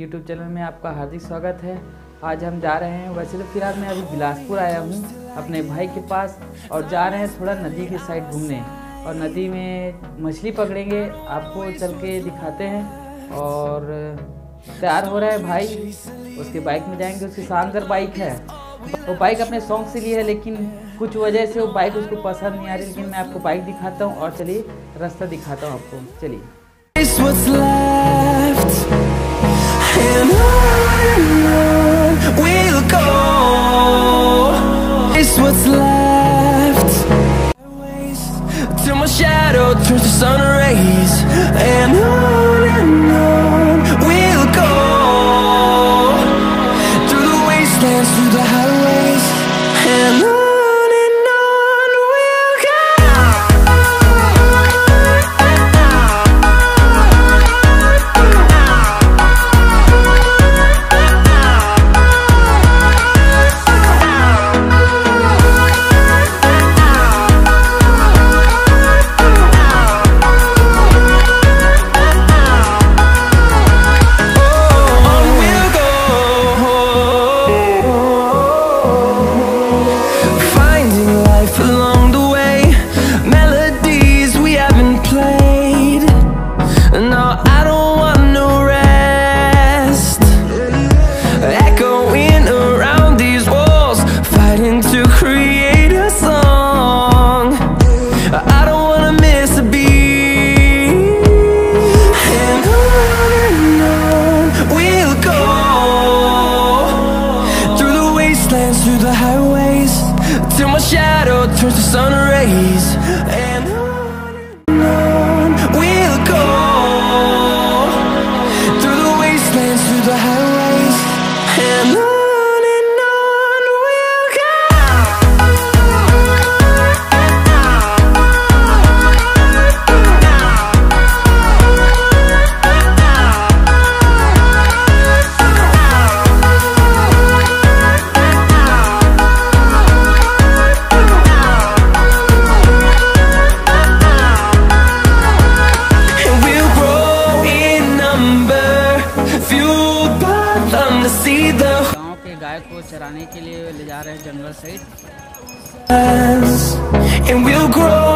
YouTube channel में आपका हार्दिक स्वागत है। आज हम जा रहे हैं, वैसे तो फिलहाल मैं अभी बिलासपुर आया हूँ अपने भाई के पास, और जा रहे हैं थोड़ा नदी के साइड घूमने, और नदी में मछली पकड़ेंगे, आपको चल के दिखाते हैं। और तैयार हो रहा है भाई, उसके बाइक में जाएंगे। उसकी शानदार बाइक है, वो बाइक अपने शौक से ली है, लेकिन कुछ वजह से वो बाइक उसको पसंद नहीं आ रही। लेकिन मैं आपको बाइक दिखाता हूँ और चलिए रास्ता दिखाता हूँ आपको, चलिए। Through the highways, till my shadow turns to sun rays, and on we'll go, through the wastelands, through the highways, and on we'll go. गांव के गाय को चराने के लिए ले जा रहे हैं जंगल साइड। And we'll grow